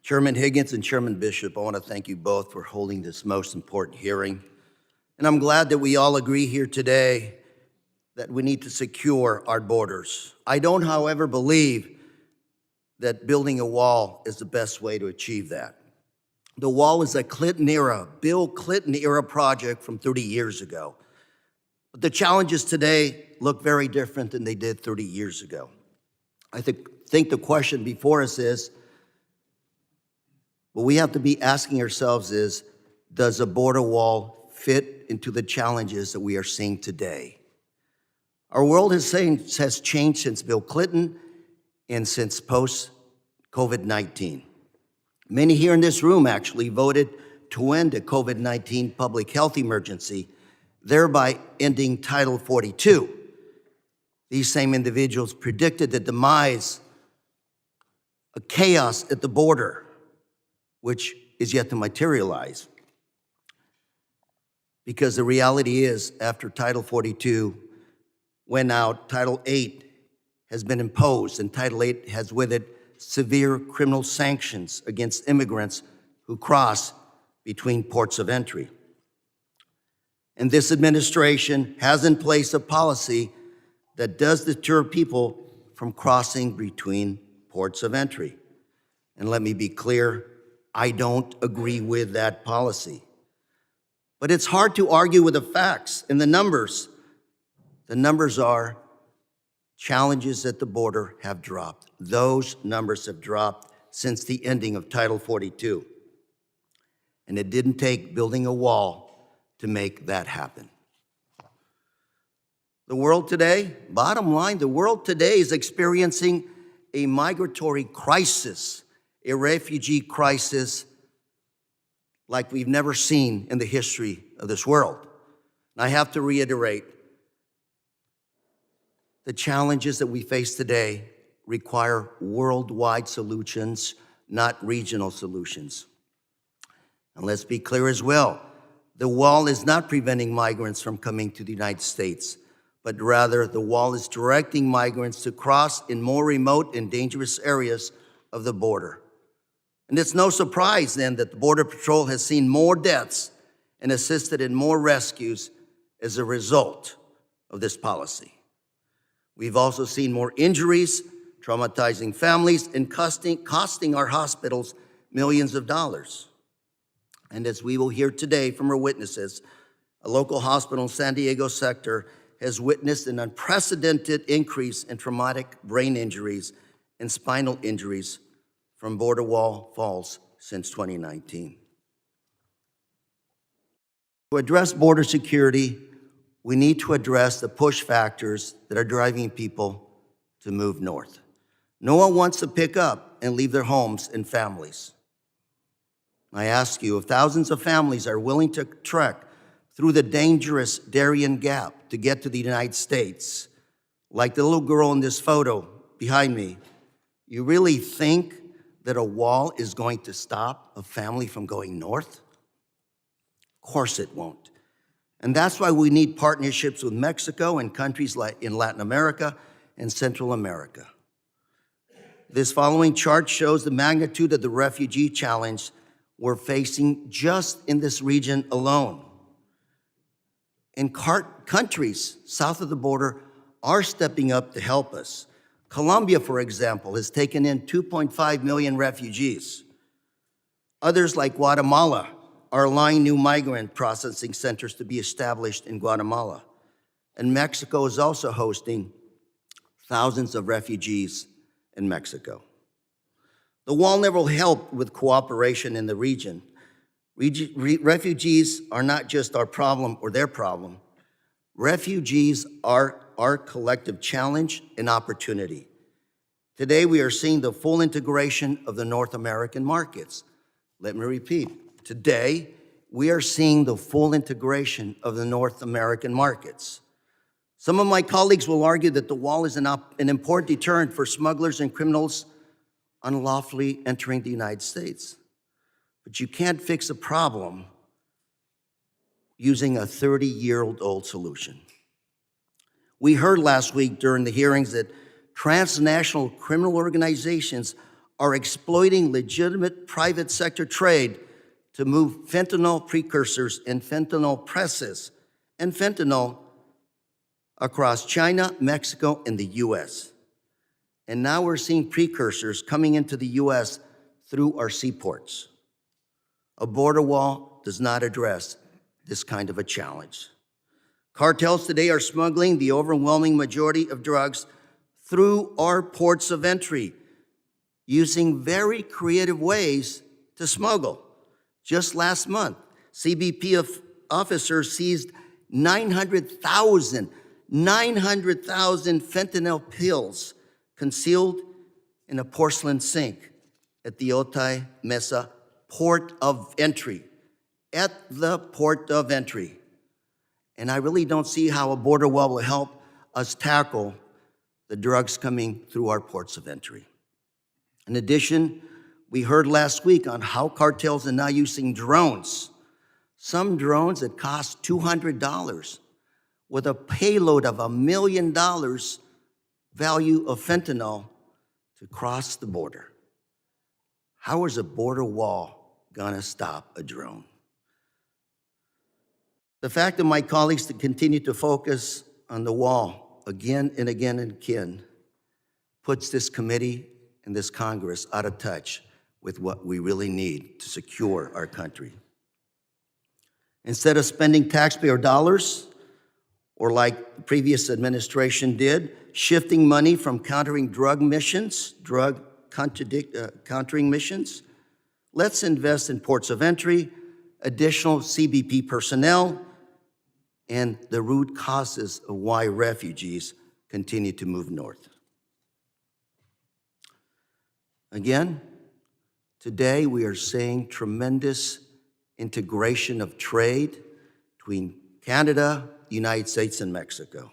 Chairman Higgins and Chairman Bishop, I want to thank you both for holding this most important hearing. And I'm glad that we all agree here today that we need to secure our borders. I don't, however, believe that building a wall is the best way to achieve that. The wall is a Bill Clinton era project from 30 years ago. But the challenges today look very different than they did 30 years ago. I think the question before us is, what we have to be asking ourselves is, does a border wall fit into the challenges that we are seeing today? Our world has changed since Bill Clinton and since post-COVID-19. Many here in this room actually voted to end the COVID-19 public health emergency, thereby ending Title 42. These same individuals predicted the demise of chaos at the border, which is yet to materialize. Because the reality is, after Title 42 went out, Title 8 has been imposed, and Title 8 has with it severe criminal sanctions against immigrants who cross between ports of entry. And this administration has in place a policy that does deter people from crossing between ports of entry. And let me be clear, I don't agree with that policy. But it's hard to argue with the facts and the numbers. The numbers are challenges at the border have dropped. Those numbers have dropped since the ending of Title 42. And it didn't take building a wall to make that happen. The world today, bottom line, the world today is experiencing a migratory crisis, a refugee crisis like we've never seen in the history of this world. And I have to reiterate, the challenges that we face today require worldwide solutions, not regional solutions. And let's be clear as well, the wall is not preventing migrants from coming to the United States, but rather the wall is directing migrants to cross in more remote and dangerous areas of the border. And it's no surprise then that the Border Patrol has seen more deaths and assisted in more rescues as a result of this policy. We've also seen more injuries, traumatizing families, and costing our hospitals millions of dollars. And as we will hear today from our witnesses, a local hospital in San Diego sector has witnessed an unprecedented increase in traumatic brain injuries and spinal injuries from border wall falls since 2019. To address border security, we need to address the push factors that are driving people to move north. No one wants to pick up and leave their homes and families. I ask you, if thousands of families are willing to trek through the dangerous Darien Gap to get to the United States, like the little girl in this photo behind me, you really think that a wall is going to stop a family from going north? Of course it won't. And that's why we need partnerships with Mexico and countries like in Latin America and Central America. This following chart shows the magnitude of the refugee challenge we're facing just in this region alone. And countries south of the border are stepping up to help us. Colombia, for example, has taken in 2.5 million refugees. Others like Guatemala are allowing new migrant processing centers to be established in Guatemala. And Mexico is also hosting thousands of refugees in Mexico. The wall never will help with cooperation in the region. Refugees are not just our problem or their problem. Refugees are our collective challenge and opportunity. Today, we are seeing the full integration of the North American markets. Let me repeat. Today, we are seeing the full integration of the North American markets. Some of my colleagues will argue that the wall is an important deterrent for smugglers and criminals unlawfully entering the United States. But you can't fix a problem using a 30-year-old solution. We heard last week during the hearings that transnational criminal organizations are exploiting legitimate private sector trade to move fentanyl precursors and fentanyl presses and fentanyl across China, Mexico, and the U.S. And now we're seeing precursors coming into the U.S. through our seaports. A border wall does not address this kind of a challenge. Cartels today are smuggling the overwhelming majority of drugs through our ports of entry, using very creative ways to smuggle. Just last month, CBP officers seized 900,000 fentanyl pills concealed in a porcelain sink at the Otay Mesa port of entry, at the port of entry. And I really don't see how a border wall will help us tackle the drugs coming through our ports of entry. In addition, we heard last week on how cartels are now using drones. Some drones that cost $200 with a payload of $1 million value of fentanyl to cross the border. How is a border wall gonna stop a drone? The fact that my colleagues to continue to focus on the wall again and again and again puts this committee and this Congress out of touch with what we really need to secure our country. Instead of spending taxpayer dollars, or like the previous administration did, shifting money from countering drug missions, countering missions, let's invest in ports of entry, additional CBP personnel, and the root causes of why refugees continue to move north. Again, today we are seeing tremendous integration of trade between Canada, the United States, and Mexico.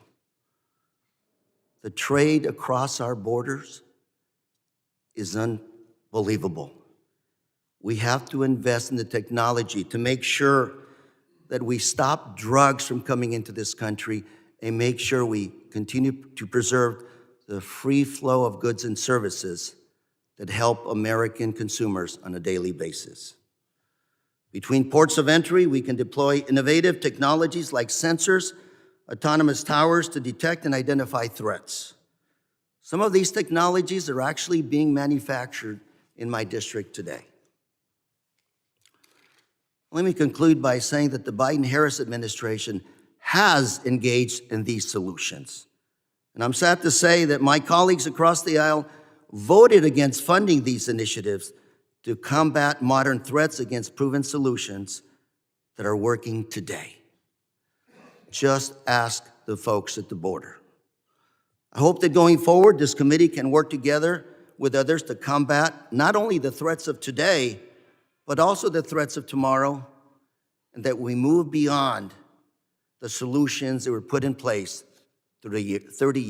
The trade across our borders is unbelievable. We have to invest in the technology to make sure that we stop drugs from coming into this country and make sure we continue to preserve the free flow of goods and services that help American consumers on a daily basis. Between ports of entry, we can deploy innovative technologies like sensors, autonomous towers to detect and identify threats. Some of these technologies are actually being manufactured in my district today. Let me conclude by saying that the Biden-Harris administration has engaged in these solutions. And I'm sad to say that my colleagues across the aisle voted against funding these initiatives to combat modern threats against proven solutions that are working today. Just ask the folks at the border. I hope that going forward, this committee can work together with others to combat not only the threats of today, but also the threats of tomorrow, and that we move beyond the solutions that were put in place through the 30 years.